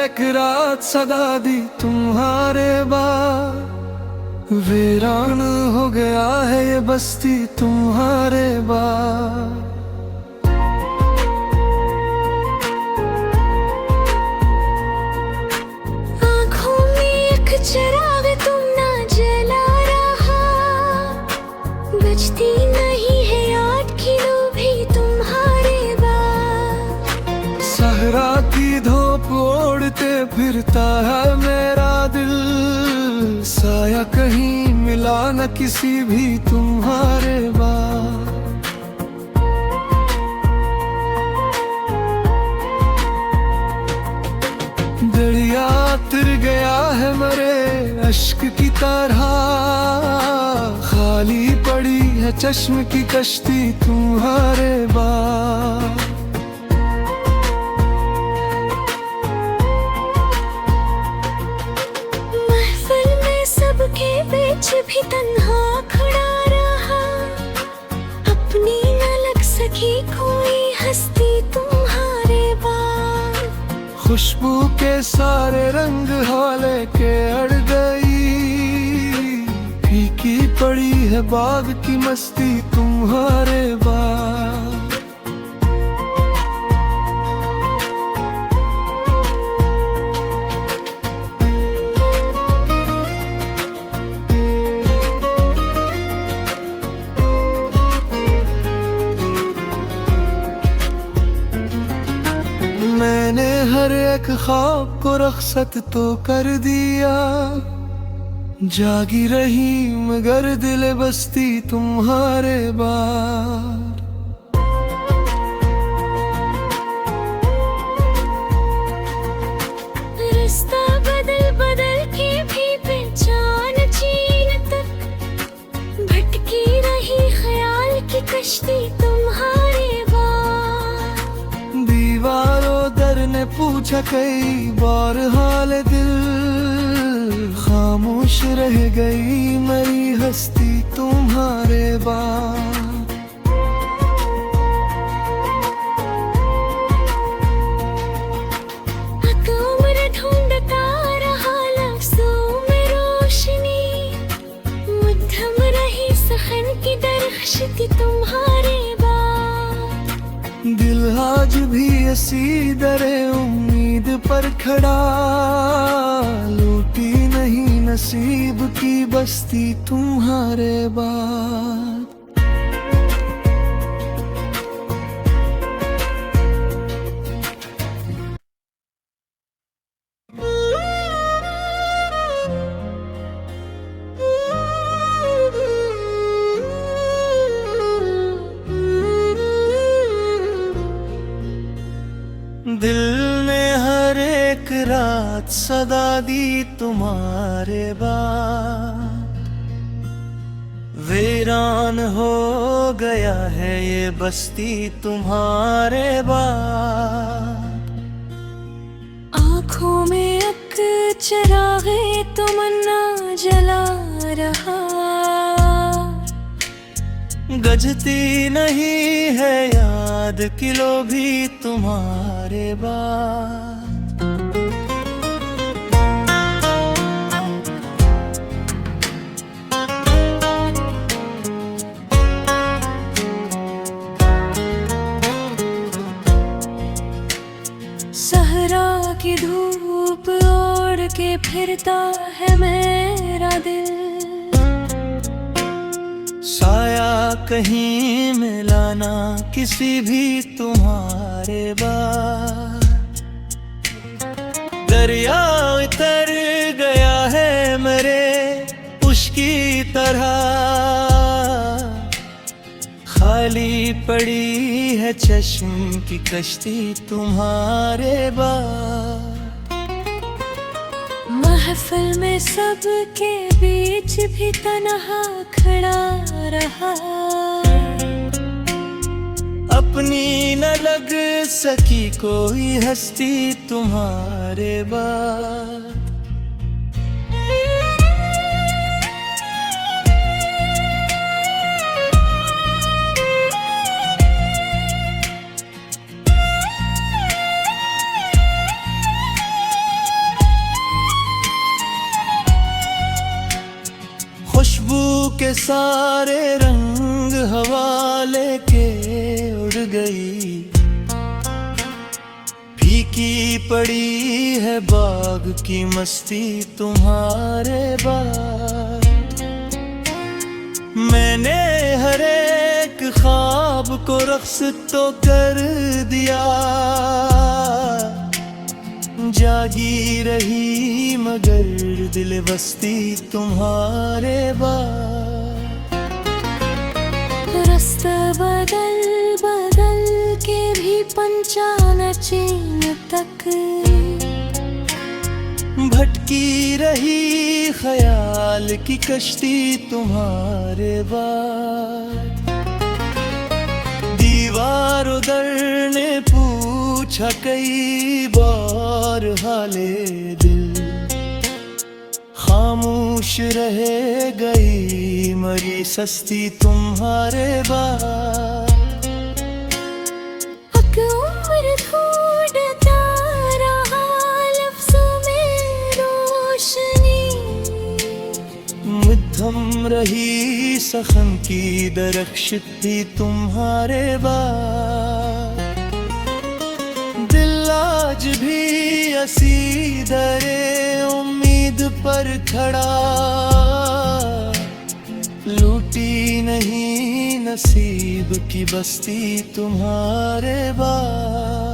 एक रात सदा दी तुम्हारे बाद, वीरान हो गया है ये बस्ती तुम्हारे बाद। आँखों में एक चिराग तुम ना जला रहा, बजती नहीं है याद की लो भी तुम्हारे बाद। सहरा की धूप ओढ़ते फिरता है मेरा दिल, साया कहीं मिला न किसी भी तुम्हारे बाद। दरिया उतर गया है मरे अश्क की तरह, खाली पड़ी है चश्म की कश्ती तुम्हारे बाद। महफिल में सबके बीच भी तन्हा खड़ा रहा, अपनी न लग सकी कोई हस्ती तुम्हारे बाद। खुशबू के सारे रंग हाले के अड़ गई, फीकी पड़ी है बाग की मस्ती तुम्हारे बाद। मैंने हर एक ख्वाब को रख्सत तो कर दिया, जागी रही मगर दिल बस्ती तुम्हारे बाद। रास्ता बदल बदल के भी पहचान चीन तक, भटकी रही ख्याल की कश्ती तुम्हारे बाद। दीवारों दर ने पूछा कई बार हाल दिल, खामोश रह गई मेरी हस्ती तुम्हारे बाद। उम्र ढूंढता रहा लफ्ज़ों में रोशनी, मध्यम रही सहन की दरख्शती तुम्हारे बाद। दिल आज भी ऐसी दरे उम्मीद पर खड़ा, लूटी नहीं नसीब की बस्ती तुम्हारे बाद। दिल ने हर एक रात सदा दी तुम्हारे बाद, वीरान हो गया है ये बस्ती तुम्हारे बाद। आँखों में एक चिरागे तमन्ना जला रहा, गजती नहीं है याद किलो भी तुम्हारे बाद। सहरा की धूप ओढ़ के फिरता है मेरा दिल, साया कहीं मिलाना किसी भी तुम्हारे बाद। दरिया उतर गया है मेरे उसकी तरह, खाली पड़ी है चश्म की कश्ती तुम्हारे बाद। महफिल में सबके बीच भी तन्हा खड़ा रहा, अपनी न लग सकी कोई हस्ती तुम्हारे बाद। के सारे रंग हवा लेके उड़ गई। फीकी पड़ी है बाग की मस्ती तुम्हारे बाद। मैंने हर एक ख्वाब को रक्स तो कर दिया, जागी रही मगर दिल बस्ती तुम्हारे बाद। रास्ता बदल बदल के भी पंचान चीन तक भटकी रही ख्याल की कश्ती तुम्हारे बाद। दीवार उधर ने पूछा कई बार हाले दिल, खामोश रह गई मरी सस्ती तुम्हारे बाद। उम्र ढूंढता रहा लफ्ज़ों में रोशनी, मध्यम रही सखन की दरख्श थी तुम्हारे बाद। दिल आज भी असी दरे उम्मीद पर खड़ा, लूटी नहीं नसीब की बस्ती तुम्हारे बाद।